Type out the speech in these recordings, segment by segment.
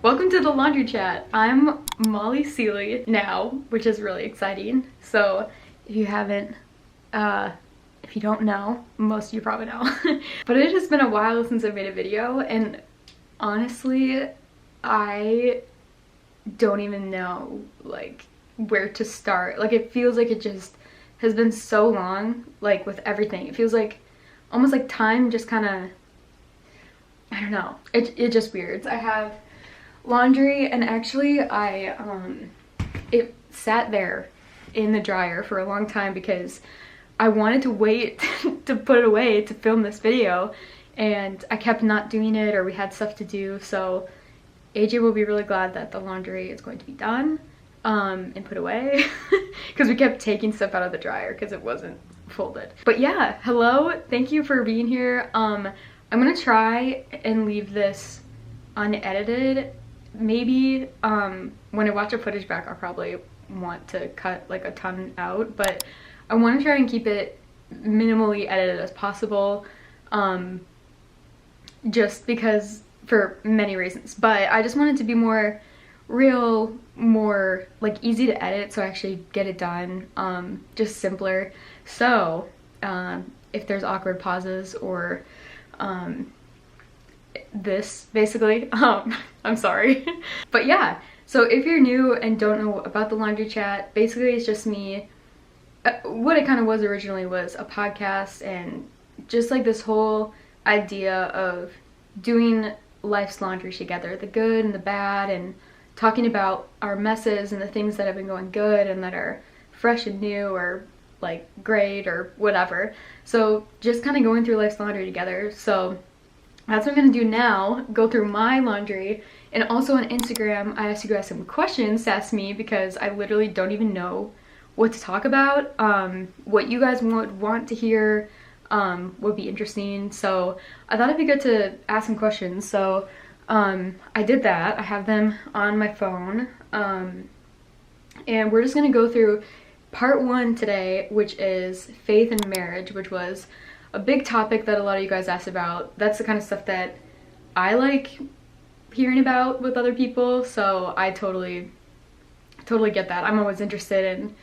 Welcome to the laundry chat. I'm Molly Seeley now, which is really exciting. So if you haven't, if you don't know, most of you probably know. But it has been a while since I made a video, and honestly, I don't even know like where to start. Like it feels like it just has been so long, like with everything. It feels like almost like time just kind of, I don't know. It just weird. I have laundry, and actually it sat there in the dryer for a long time because I wanted to wait to put it away to film this video, and I kept not doing it, or we had stuff to do. So AJ will be really glad that the laundry is going to be done and put away because we kept taking stuff out of the dryer because it wasn't folded. But yeah, hello, thank you for being here. I'm gonna try and leave this unedited. Maybe when I watch the footage back, I'll probably want to cut like a ton out, but I want to try and keep it minimally edited as possible, just because, for many reasons. But I just want it to be more real, more like easy to edit, so I actually get it done, just simpler. So if there's awkward pauses or this basically, I'm sorry. But yeah, so if you're new and don't know about the laundry chat, basically it's just me. What it kind of was originally was a podcast, and just like this whole idea of doing life's laundry together, the good and the bad, and talking about our messes and the things that have been going good and that are fresh and new, or like great, or whatever. So just kind of going through life's laundry together. So that's what I'm gonna do now, go through my laundry. And also on Instagram, I asked you guys some questions to ask me because I literally don't even know what to talk about. What you guys would want to hear would be interesting. So I thought it'd be good to ask some questions. So I did that. I have them on my phone. And we're just gonna go through part one today, which is faith and marriage, which was a big topic that a lot of you guys asked about. That's the kind of stuff that I like hearing about with other people, so I totally get that. I'm always interested in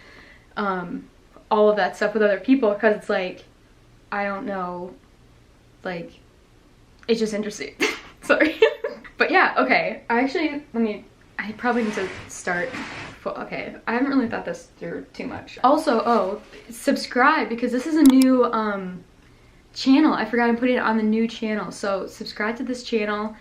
all of that stuff with other people because it's like, I don't know, like, it's just interesting. Sorry. But yeah, okay, I probably need to start. Okay, I haven't really thought this through too much. Also, subscribe, because this is a new channel. I forgot I'm putting it on the new channel, so subscribe to this channel.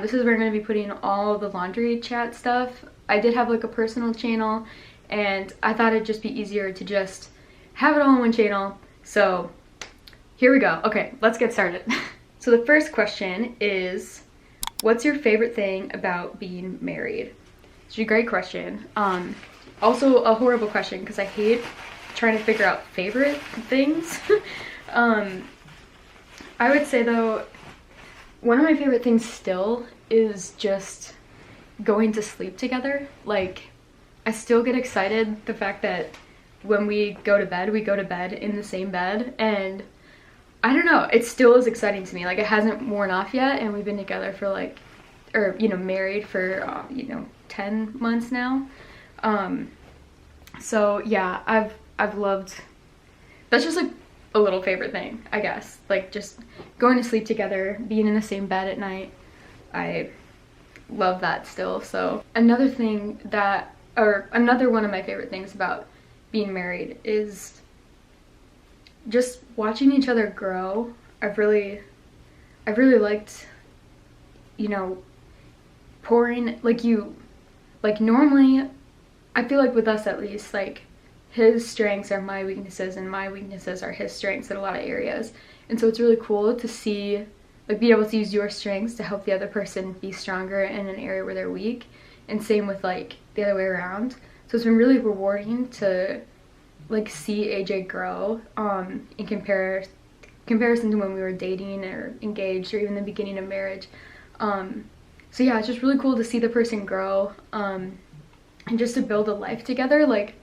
This is where I'm going to be putting all the laundry chat stuff. I did have like a personal channel, and I thought it'd just be easier to just have it all in one channel. So here we go. Okay, let's get started. So the first question is, what's your favorite thing about being married? It's a great question. Also a horrible question because I hate trying to figure out favorite things. I would say though, one of my favorite things still is just going to sleep together. Like, I still get excited the fact that when we go to bed in the same bed, and I don't know, it still is exciting to me. Like, it hasn't worn off yet, and we've been together for like, or you know, married for 10 months now. So yeah, I've loved, that's just like a little favorite thing, I guess. Like, just going to sleep together, being in the same bed at night. I love that still. So another thing that, or another one of my favorite things about being married is just watching each other grow. I've really liked, pouring, like normally, I feel like with us at least, like, his strengths are my weaknesses and my weaknesses are his strengths in a lot of areas. And so it's really cool to see, like, be able to use your strengths to help the other person be stronger in an area where they're weak. And same with like the other way around. So it's been really rewarding to like see AJ grow in comparison to when we were dating or engaged, or even the beginning of marriage. So yeah, it's just really cool to see the person grow and just to build a life together. Like,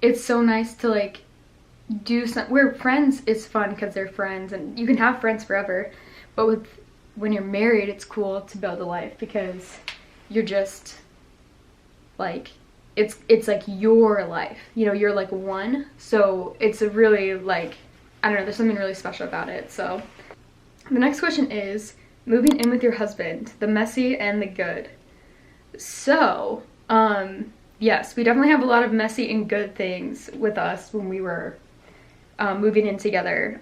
it's so nice to like do some, we're friends, it's fun because they're friends and you can have friends forever, but when you're married, it's cool to build a life because you're just like, it's like your life, you know, you're like one. So it's a really like, I don't know, there's something really special about it. So the next question is moving in with your husband, the messy and the good. So yes, we definitely have a lot of messy and good things with us when we were moving in together.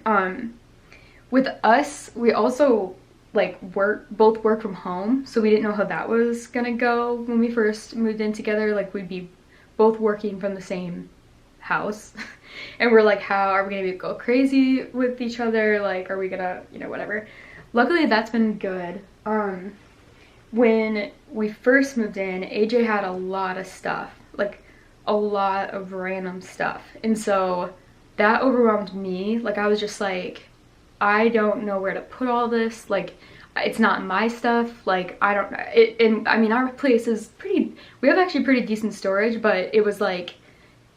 With us, we also like both work from home, so we didn't know how that was gonna go when we first moved in together. Like, we'd be both working from the same house and we're like, how are we gonna go crazy with each other? Like, are we gonna, you know, whatever. Luckily that's been good. When we first moved in, AJ had a lot of stuff, like a lot of random stuff, and so that overwhelmed me. Like, I was just like, I don't know where to put all this. Like, it's not my stuff. Like, I don't know it. And I mean, our place is pretty, we have actually pretty decent storage, but it was like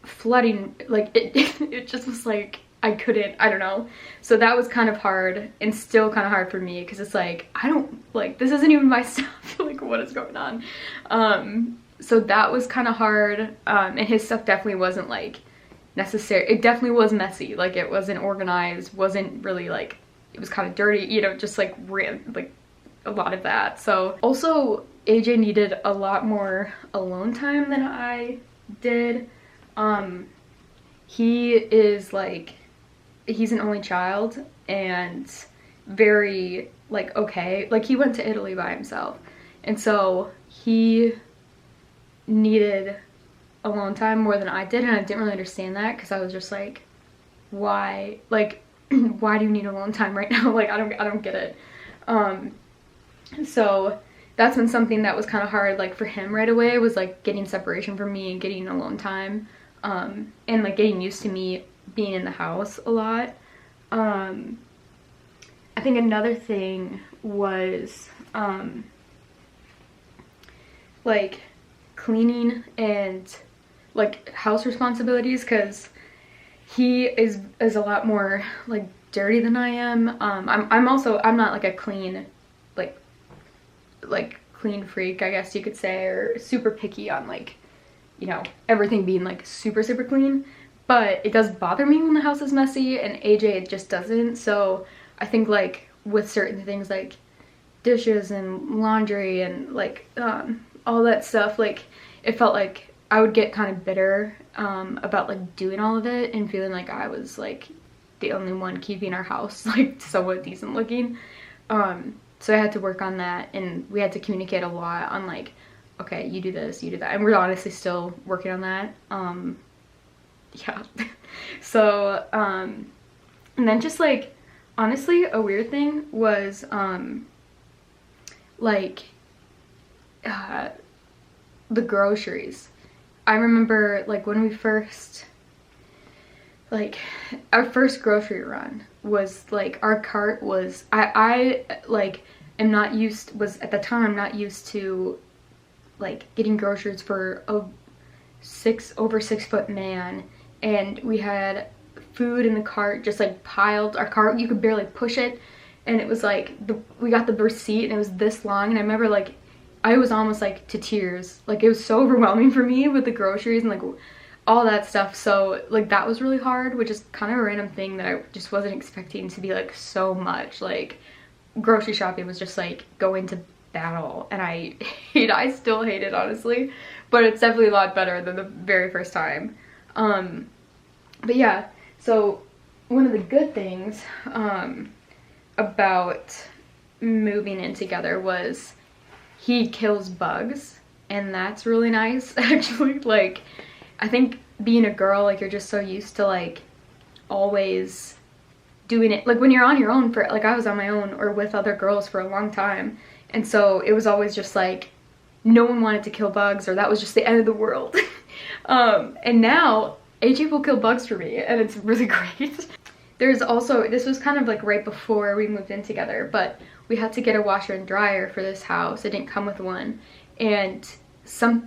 flooding. Like, it just was like, I don't know. So that was kind of hard, and still kind of hard for me, because it's like, I don't, like, this isn't even my stuff. Like, what is going on? So that was kind of hard. And his stuff definitely wasn't like necessary. It definitely was messy. Like, it wasn't organized, wasn't really like, it was kind of dirty, you know, just like like a lot of that. So also AJ needed a lot more alone time than I did. He is like, he's an only child and very like, okay, like he went to Italy by himself, and so he needed alone time more than I did, and I didn't really understand that, because I was just like, why, like why do you need alone time right now? Like, I don't get it. So that's been something that was kind of hard, like for him right away, was like getting separation from me and getting alone time, and like getting used to me being in the house a lot. I think another thing was like cleaning and like house responsibilities, because he is a lot more like dirty than I am. I'm not like a clean, like clean freak, I guess you could say, or super picky on like, you know, everything being like super clean. But it does bother me when the house is messy, and AJ, it just doesn't. So I think like with certain things like dishes and laundry and like all that stuff, like it felt like I would get kind of bitter about like doing all of it and feeling like I was like the only one keeping our house like somewhat decent looking. So I had to work on that, and we had to communicate a lot on like, okay, you do this, you do that, and we're honestly still working on that. Yeah. So and then just like, honestly, a weird thing was like the groceries. I remember like when we first, like our first grocery run was like, our cart was, I like am not used, was at the time not used to like getting groceries for a over 6 foot man, and we had food in the cart just like piled. Our cart, you could barely push it, and it was like we got the receipt and it was this long, and I remember like I was almost like to tears. Like, it was so overwhelming for me with the groceries and like all that stuff. So like that was really hard, which is kind of a random thing that I just wasn't expecting to be like so much. Like, grocery shopping was just like going to battle, and I still hate it, honestly, but it's definitely a lot better than the very first time. But yeah, so one of the good things about moving in together was he kills bugs, and that's really nice, actually. Like, I think being a girl, like, you're just so used to like always doing it, like when you're on your own, for like I was on my own or with other girls for a long time, and so it was always just like no one wanted to kill bugs, or that was just the end of the world. And now AJ will kill bugs for me, and it's really great. There's also, this was kind of like right before we moved in together, but we had to get a washer and dryer for this house. It didn't come with one, and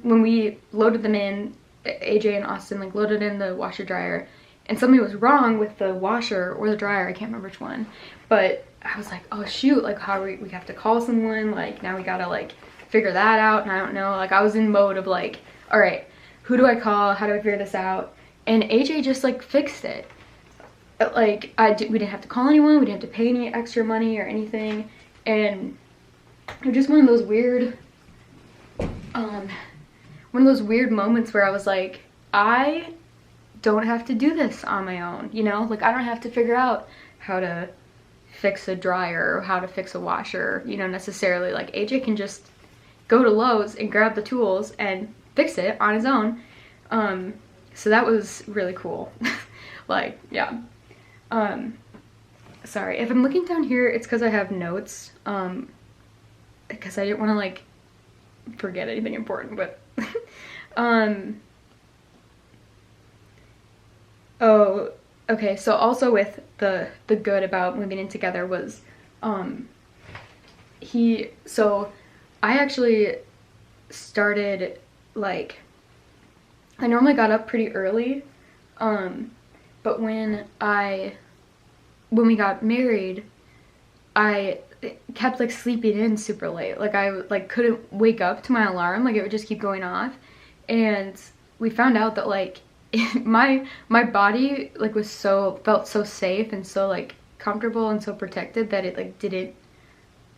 when we loaded them in, AJ and Austin like loaded in the washer dryer, and something was wrong with the washer or the dryer, I can't remember which one, but I was like, oh shoot, like how we have to call someone, like now we gotta like figure that out, and I don't know, like I was in mode of like, all right, who do I call, how do I figure this out? And AJ just like fixed it. Like we didn't have to call anyone, we didn't have to pay any extra money or anything, and it was just one of those weird moments where I was like, I don't have to do this on my own, you know? Like I don't have to figure out how to fix a dryer or how to fix a washer, you know, necessarily. Like AJ can just go to Lowe's and grab the tools and fix it on his own. So that was really cool. Like, yeah. Sorry, if I'm looking down here, it's because I have notes, because I didn't want to like forget anything important, but oh, okay, so also with the good about moving in together was, so I actually started, like, I normally got up pretty early, but when we got married, I kept like sleeping in super late. Like I like couldn't wake up to my alarm, like it would just keep going off. And we found out that like my body like felt so safe and so like comfortable and so protected that it like didn't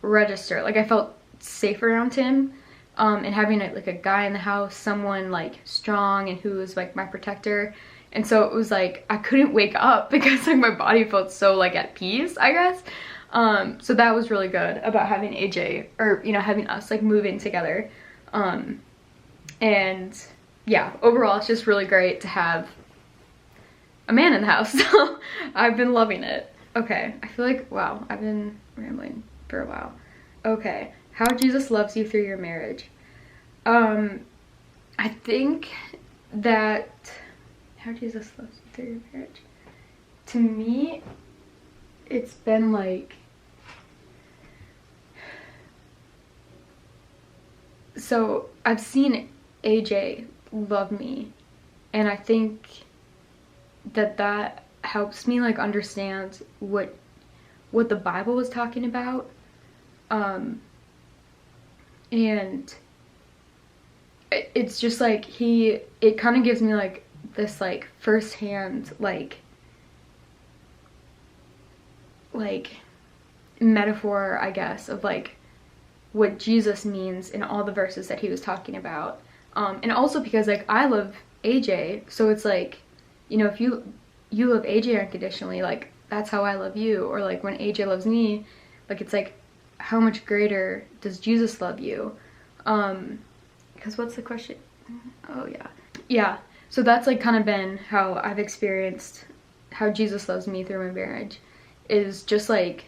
register. Like I felt safe around him, and having like a guy in the house, someone like strong and who was like my protector. And so it was like I couldn't wake up because like my body felt so like at peace, I guess. So that was really good about having AJ, or you know, having us like move in together. And yeah, overall it's just really great to have a man in the house. So I've been loving it. Okay, I feel like, wow, I've been rambling for a while. Okay, how Jesus loves you through your marriage. I think that how Jesus loves you through your marriage, to me, it's been like, so I've seen AJ love me, and I think that helps me like understand what the Bible was talking about, and it's just like it kind of gives me like this like firsthand like metaphor, I guess, of like what Jesus means in all the verses that he was talking about. And also because like I love AJ, so it's like, you know, if you love AJ unconditionally, like that's how I love you. Or like when AJ loves me, like it's like how much greater does Jesus love you? Because what's the question? Oh yeah, so that's like kind of been how I've experienced how Jesus loves me through my marriage, is just like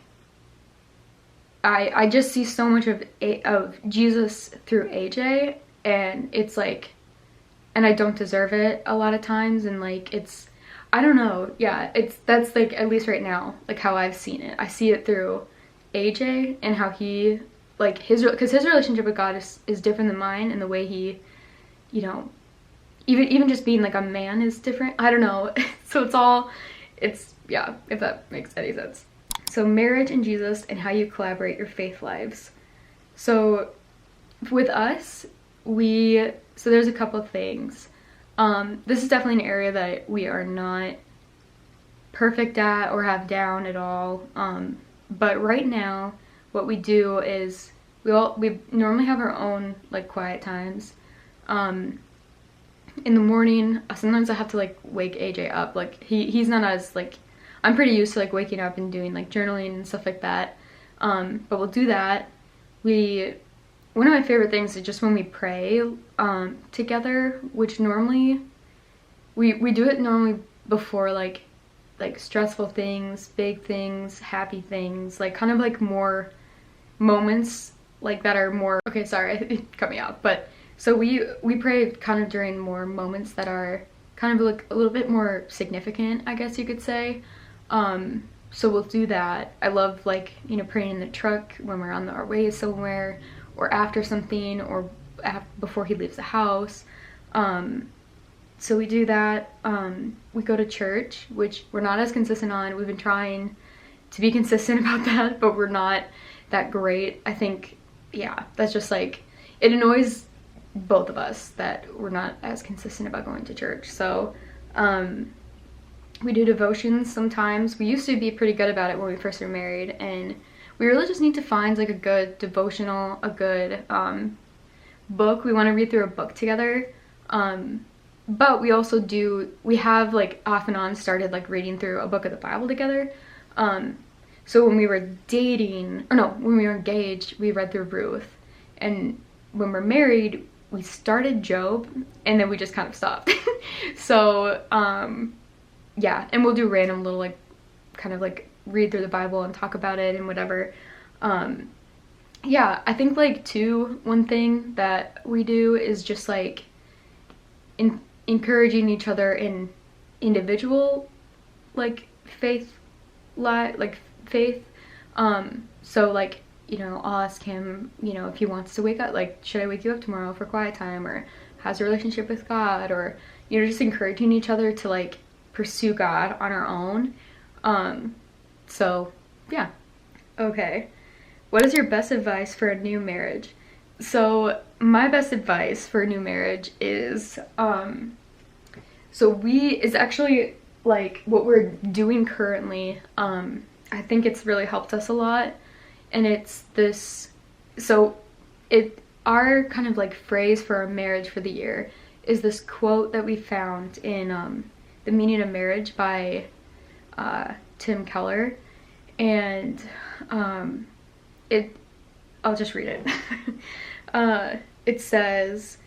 I just see so much of Jesus through AJ, and it's like, and I don't deserve it a lot of times, and like it's, I don't know, yeah, that's like, at least right now, like how I've seen it. I see it through AJ and how he, like because his relationship with God is different than mine, and the way he, you know, even just being like a man is different. I don't know. So it's yeah, if that makes any sense. So marriage and Jesus and how you collaborate your faith lives. So with us, so there's a couple of things. This is definitely an area that we are not perfect at or have down at all. But right now, what we do is we normally have our own like quiet times. In the morning, sometimes I have to like wake AJ up. Like he's not as like, I'm pretty used to like waking up and doing like journaling and stuff like that. But we'll do that. One of my favorite things is just when we pray together, which normally we do it normally before like stressful things, big things, happy things, like kind of like more moments like that are more, okay, sorry, it cut me off, but so we pray kind of during more moments that are kind of like a little bit more significant, I guess you could say. So we'll do that. I love like, you know, praying in the truck when we're on our way somewhere, or after something, or before he leaves the house. So we do that. We go to church, which we're not as consistent on. We've been trying to be consistent about that, but we're not that great. I think, yeah, that's just like, it annoys both of us that we're not as consistent about going to church. So we do devotions sometimes. We used to be pretty good about it when we first were married, and we really just need to find like a good devotional, a good book. We want to read through a book together. But we also we have like off and on started like reading through a book of the Bible together. So when we were when we were engaged, we read through Ruth. And when we're married, we started Job, and then we just kind of stopped. So, yeah, and we'll do random little like, kind of like read through the Bible and talk about it and whatever. Yeah, I think like one thing that we do is just like encouraging each other in individual like faith. So like, you know, I'll ask him, you know, if he wants to wake up, like, should I wake you up tomorrow for quiet time, or how's your relationship with God, or, you know, just encouraging each other to like pursue God on our own. So yeah. Okay, what is your best advice for a new marriage? So my best advice for a new marriage is is actually like what we're doing currently. I think it's really helped us a lot, and it's this, our kind of like phrase for our marriage for the year is this quote that we found in The Meaning of Marriage by Tim Keller, and I'll just read it. It says,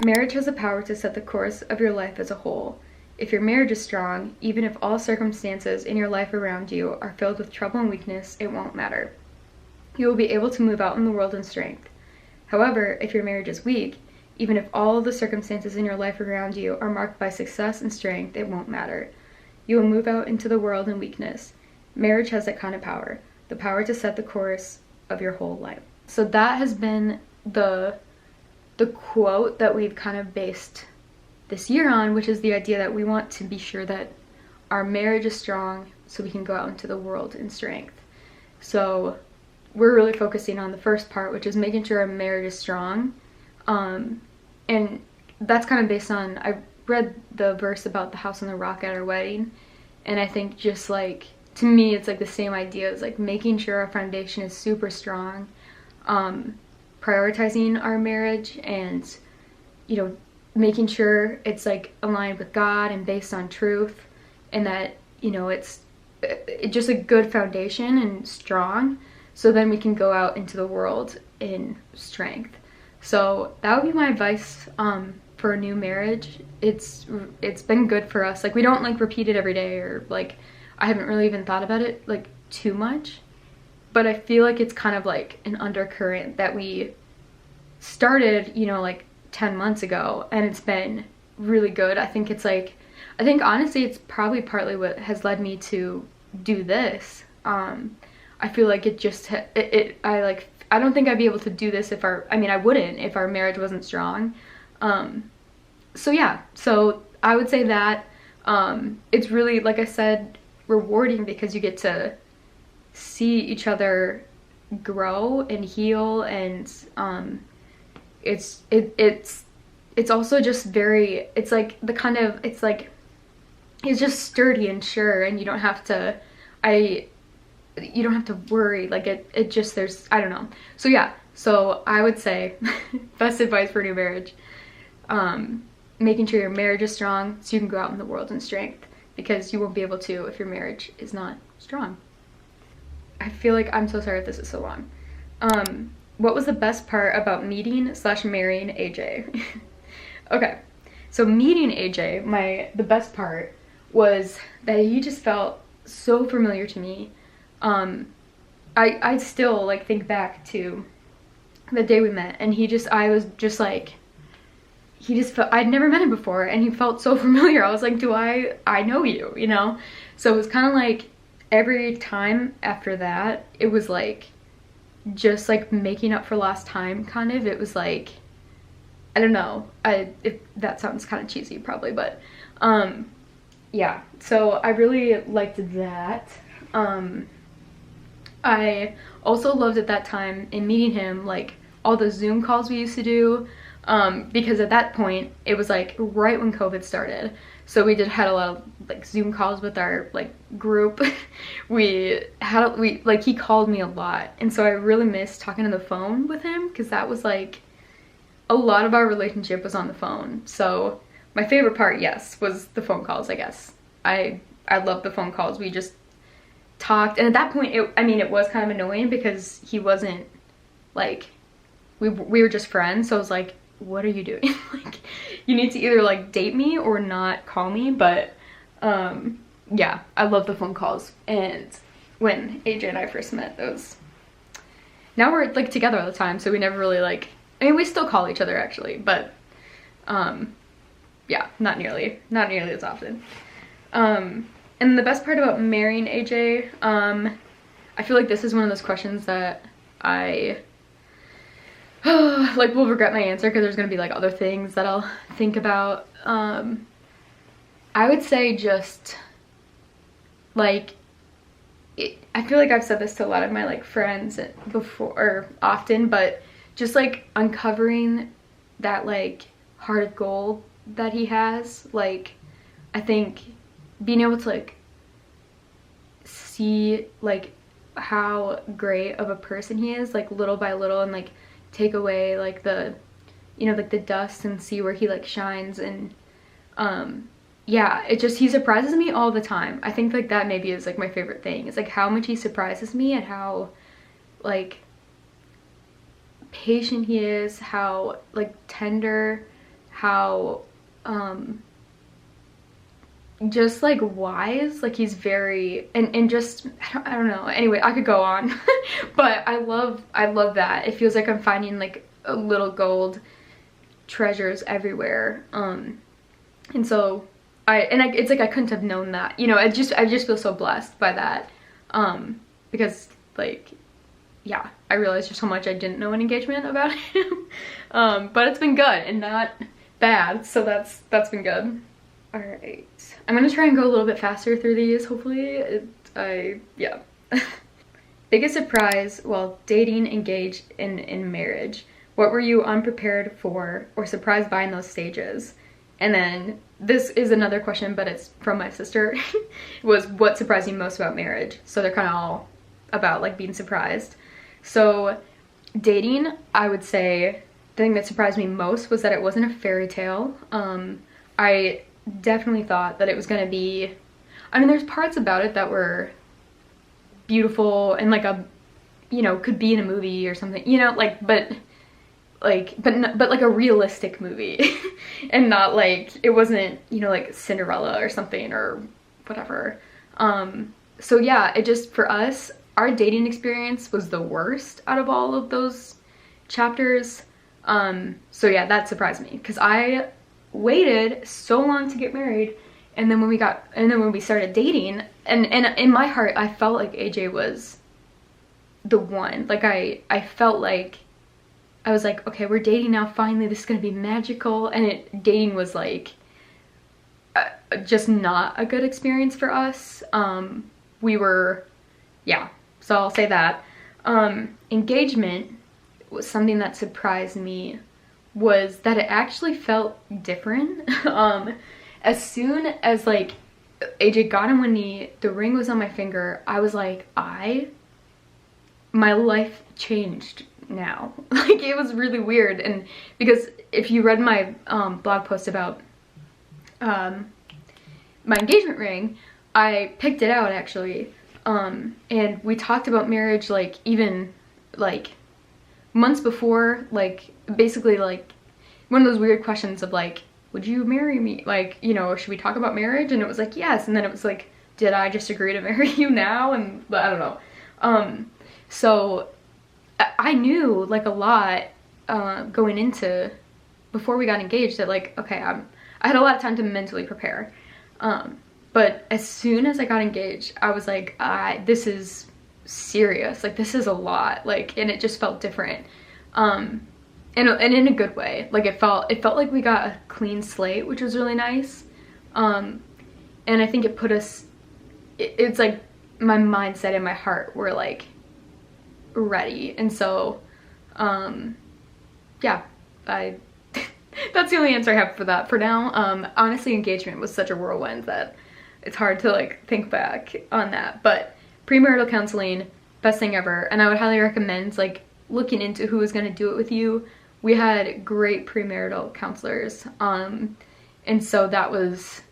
"Marriage has the power to set the course of your life as a whole. If your marriage is strong, even if all circumstances in your life around you are filled with trouble and weakness, it won't matter. You will be able to move out in the world in strength. However, if your marriage is weak, even if all of the circumstances in your life around you are marked by success and strength, it won't matter. You will move out into the world in weakness. Marriage has that kind of power, the power to set the course of your whole life." So that has been the quote that we've kind of based this year on, which is the idea that we want to be sure that our marriage is strong so we can go out into the world in strength. So we're really focusing on the first part, which is making sure our marriage is strong. And that's kind of based on, I read the verse about the house on the rock at our wedding, and I think just like, to me, it's like the same idea as like making sure our foundation is super strong, prioritizing our marriage, and, you know, making sure it's like aligned with God and based on truth, and that, you know, it's just a good foundation and strong, so then we can go out into the world in strength. So that would be my advice for a new marriage. It's been good for us. Like, we don't like repeat it every day, or like, I haven't really even thought about it like too much, but I feel like it's kind of like an undercurrent that we started, you know, like 10 months ago, and it's been really good. I think honestly it's probably partly what has led me to do this. I feel like I don't think I'd be able to do this I wouldn't if our marriage wasn't strong. So yeah, so I would say that it's really, like I said, rewarding because you get to see each other grow and heal, and it's also just very, it's like the kind of, it's like, it's just sturdy and sure, and you don't have to worry, like it just, I don't know. So yeah, so I would say best advice for a new marriage, making sure your marriage is strong so you can go out in the world in strength, because you won't be able to if your marriage is not strong. I feel like I'm so sorry if this is so long. What was the best part about meeting/marrying AJ? Okay, so meeting AJ, the best part was that he just felt so familiar to me. I still like think back to the day we met, and I was just like, he just felt, I'd never met him before, and he felt so familiar. I was like, I know you, you know? So it was kind of like every time after that, it was like just like making up for lost time, kind of. It was like, I don't know, if that sounds kind of cheesy probably, but yeah, so I really liked that. I also loved at that time in meeting him, like, all the Zoom calls we used to do, because at that point it was like right when COVID started, so we had a lot of like Zoom calls with our like group. we like, he called me a lot, and so I really missed talking on the phone with him, because that was like a lot of our relationship was on the phone. So my favorite part, yes, was the phone calls, I guess. I love the phone calls. We just talked, and at that point it was kind of annoying because he wasn't like, we were just friends, so I was like, what are you doing? Like, you need to either like date me or not call me. But yeah, I love the phone calls. And when AJ and I first met, now we're like together all the time, so we never really like, I mean, we still call each other actually, but yeah, not nearly as often. And the best part about marrying AJ, I feel like this is one of those questions that I like will regret my answer, because there's gonna be like other things that I'll think about. I would say just like, I feel like I've said this to a lot of my like friends before, or often, but just like uncovering that like heart of gold that he has. Like, I think being able to like see like how great of a person he is, like little by little, and like take away like the, you know, like the dust, and see where he like shines. And yeah, he surprises me all the time. I think like that maybe is like my favorite thing, is like how much he surprises me, and how like patient he is, how like tender, how just like wise. Like, he's very, and just I don't know, anyway, I could go on. But I love that. It feels like I'm finding like a little gold treasures everywhere. And so it's like I couldn't have known that, you know. I just feel so blessed by that, because like, yeah, I realized just how much I didn't know in engagement about him. But it's been good and not bad, so that's been good. All right, I'm gonna try and go a little bit faster through these, hopefully. Yeah. Biggest surprise while dating, engaged, in marriage. What were you unprepared for or surprised by in those stages? And then this is another question, but it's from my sister. Was what surprised you most about marriage? So they're kind of all about like being surprised. So dating, I would say the thing that surprised me most was that it wasn't a fairy tale. I definitely thought that it was gonna be, I mean, there's parts about it that were beautiful and like a, you know, could be in a movie or something, you know, like, but like a realistic movie. And not like, it wasn't, you know, like Cinderella or something or whatever. So yeah, it just, for us, our dating experience was the worst out of all of those chapters. So yeah, that surprised me, because I waited so long to get married, and then when we started dating, and in my heart I felt like AJ was the one. Like, I felt like, I was like, okay, we're dating now, finally, this is gonna be magical. And dating was like just not a good experience for us. Yeah, so I'll say that. Engagement was something that surprised me, was that it actually felt different. As soon as like AJ got him, when the ring was on my finger, I was like, my life changed now. Like, it was really weird. And because if you read my blog post about my engagement ring, I picked it out actually, and we talked about marriage like even like months before, like basically like one of those weird questions of like, would you marry me? Like, you know, should we talk about marriage? And it was like, yes. And then it was like, did I just agree to marry you now? And I don't know. So I knew like a lot going into, before we got engaged, that like, okay, I had a lot of time to mentally prepare. But as soon as I got engaged, I was like, this is serious. Like, this is a lot. Like, and it just felt different. And in a good way. Like, it felt like we got a clean slate, which was really nice. And I think it put us, it's like my mindset and my heart were like ready. And so yeah, I that's the only answer I have for that for now. Honestly, engagement was such a whirlwind that it's hard to like think back on that. But premarital counseling, best thing ever. And I would highly recommend like looking into who is going to do it with you. We had great premarital counselors. And so that was,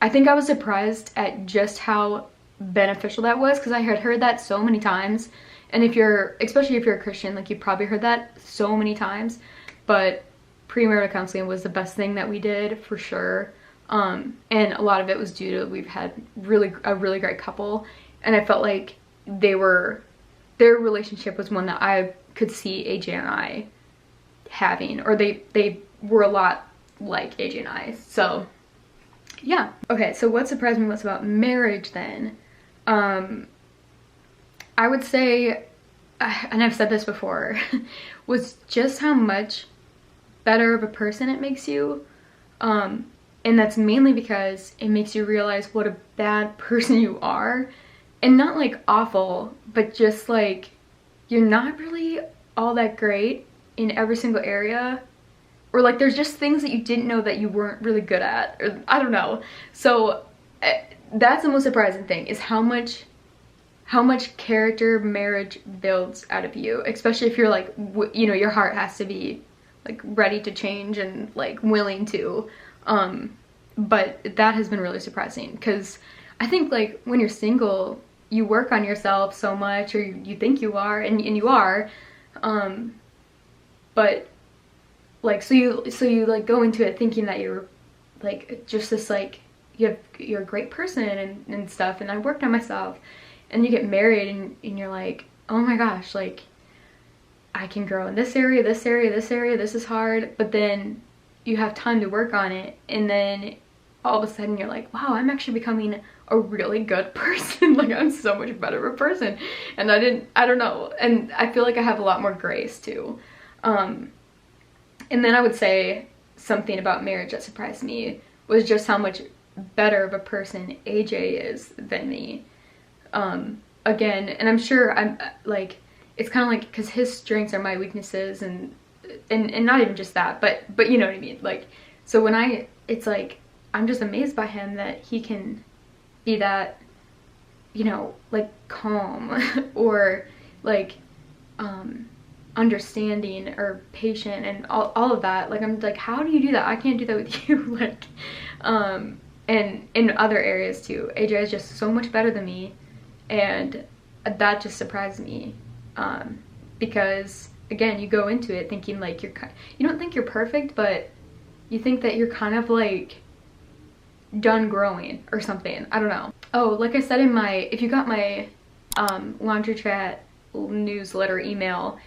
I think I was surprised at just how beneficial that was, because I had heard that so many times. And if you're, especially if you're a Christian, like you've probably heard that so many times, but premarital counseling was the best thing that we did for sure. And a lot of it was due to we've had a really great couple, and I felt like their relationship was one that I could see AJ and I having, or they were a lot like AJ and I. So yeah. Okay, so what surprised me most about marriage then? I would say, and I've said this before, was just how much better of a person it makes you. And that's mainly because it makes you realize what a bad person you are. And not like awful, but just like you're not really all that great in every single area. Or like there's just things that you didn't know that you weren't really good at. Or I don't know. So that's the most surprising thing, is how much character marriage builds out of you. Especially if you're like, you know, your heart has to be like ready to change and like willing to. But that has been really surprising, because I think like when you're single, you work on yourself so much, or you think you are, and you are, but like so you like go into it thinking that you're like just this like you're a great person and stuff, and I worked on myself, and you get married and you're like, oh my gosh, like I can grow in this area, this area, this area, this is hard, but then you have time to work on it, and then all of a sudden you're like, wow, I'm actually becoming a really good person. Like I'm so much better of a person. And I don't know. And I feel like I have a lot more grace too. And then I would say something about marriage that surprised me was just how much better of a person AJ is than me. Again, and I'm sure I'm like, it's kind of like, because his strengths are my weaknesses, and not even just that, but you know what I mean. Like, so when it's like, I'm just amazed by him that he can be that, you know, like calm or like understanding or patient and all of that. Like I'm like, how do you do that? I can't do that with you. Like and in other areas too, AJ is just so much better than me, and that just surprised me, because again, you go into it thinking like you don't think you're perfect, but you think that you're kind of like done growing or something. I don't know. Oh, like I said in if you got my laundry chat newsletter email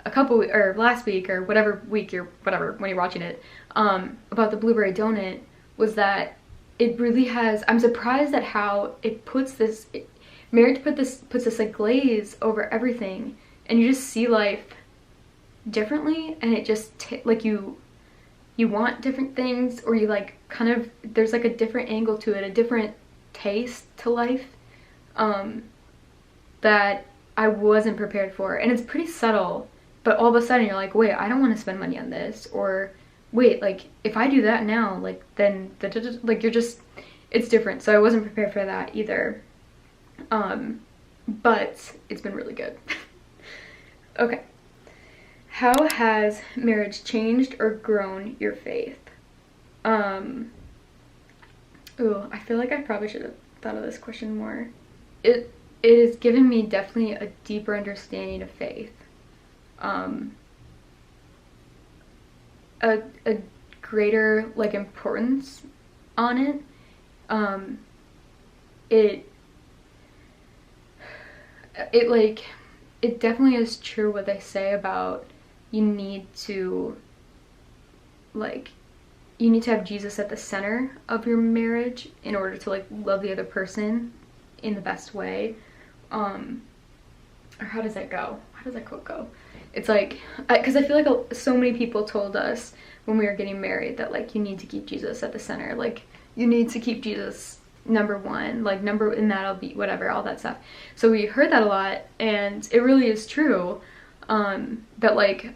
last week or whatever week when you're watching it, about the blueberry donut, was that it really has, I'm surprised at how it marriage puts this like glaze over everything, and you just see life differently, and it just like you want different things, or you like kind of, there's like a different angle to it, a different taste to life, that I wasn't prepared for. And it's pretty subtle, but all of a sudden you're like, wait, I don't want to spend money on this, or wait, like if I do that now, like then like you're just, it's different. So I wasn't prepared for that either, but it's been really good. Okay. How has marriage changed or grown your faith? Ooh, I feel like I probably should have thought of this question more. It has given me definitely a deeper understanding of faith. A greater like importance on it. It definitely is true what they say about you need to have Jesus at the center of your marriage in order to like love the other person in the best way. Or how does that go? How does that quote go? It's like, because I feel like so many people told us when we were getting married that like you need to keep Jesus at the center, like you need to keep Jesus number one, like and that'll be whatever, all that stuff. So we heard that a lot, and it really is true, that like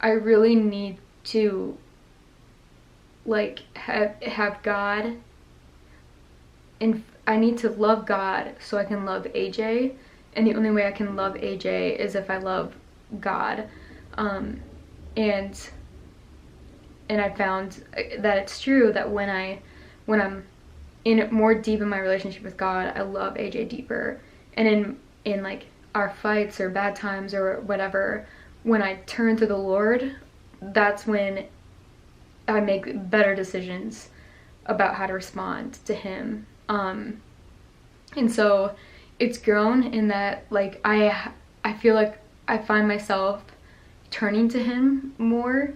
I really need to like have God, and I need to love God so I can love AJ, and the only way I can love AJ is if I love God. And I found that it's true that when I'm in more deep in my relationship with God, I love AJ deeper. And in like our fights or bad times or whatever, when I turn to the Lord, that's when I make better decisions about how to respond to him. And so it's grown in that, like, I feel like I find myself turning to him more,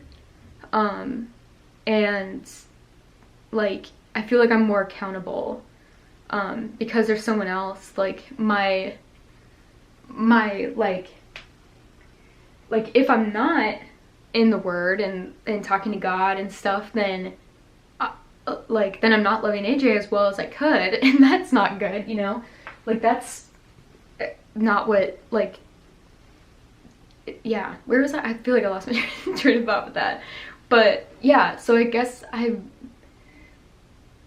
and like I feel like I'm more accountable, because there's someone else. Like my like if I'm not in the Word and talking to God and stuff, then then I'm not loving AJ as well as I could, and that's not good, you know? Like, that's not what, like, yeah, where was I feel like I lost my train of thought with that. But yeah, so I guess I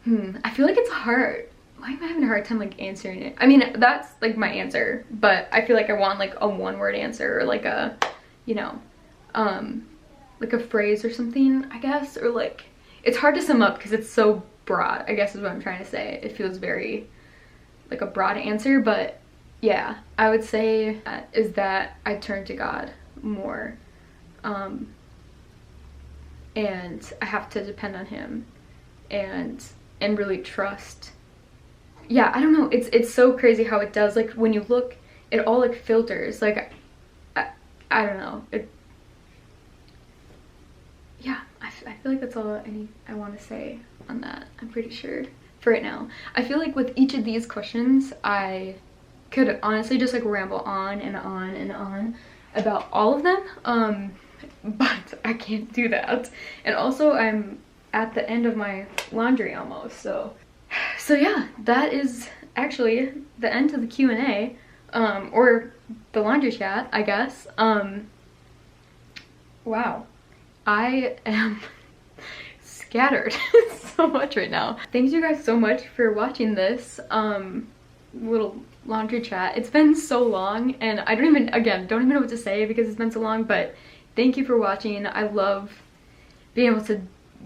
feel like it's hard. Why am I having a hard time like answering it? I mean, that's like my answer, but I feel like I want like a one-word answer, or like a, you know, like a phrase or something, I guess, or like, it's hard to sum up because it's so broad, I guess is what I'm trying to say. It feels very like a broad answer, but yeah, I would say is that I turn to God more, and I have to depend on him and really trust. Yeah, I don't know, it's so crazy how it does, like when you look, it all like filters, like I don't know, yeah, I feel like that's all I want to say on that. I'm pretty sure for right now. I feel like with each of these questions I could honestly just like ramble on and on and on about all of them, but I can't do that. And also I'm at the end of my laundry almost, so yeah, that is actually the end of the Q&A, or the laundry chat, I guess. Wow, I am scattered so much right now. Thank you guys so much for watching this little laundry chat. It's been so long, and I don't even know what to say because it's been so long, but thank you for watching. I love being able to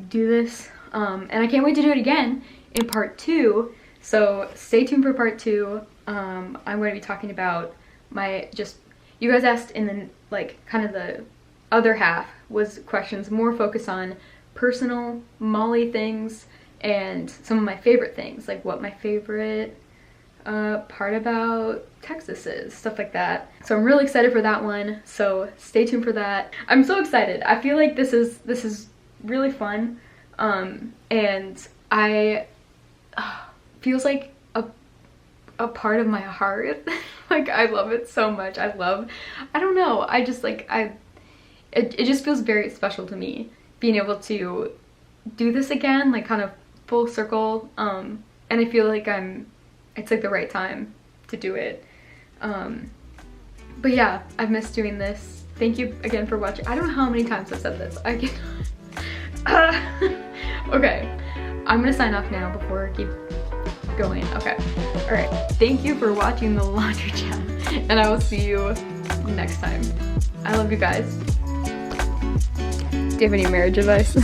do this, and I can't wait to do it again in part 2, so stay tuned for part 2. I'm going to be talking about you guys asked in the like kind of the other half was questions more focused on personal Molly things and some of my favorite things, like what my favorite part about Texas is, stuff like that. So I'm really excited for that one, so stay tuned for that. I'm so excited. I feel like this is really fun, and I feels like a part of my heart. Like, I love it so much. I don't know, I just like it just feels very special to me being able to do this again, like kind of full circle, and I feel like it's like the right time to do it. But yeah, I've missed doing this. Thank you again for watching. I don't know how many times I've said this. Okay, I'm gonna sign off now before I keep going. Okay, all right, thank you for watching the laundry chat, and I will see you next time. I love you guys. Do you have any marriage advice?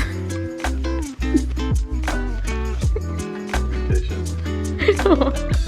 Petition.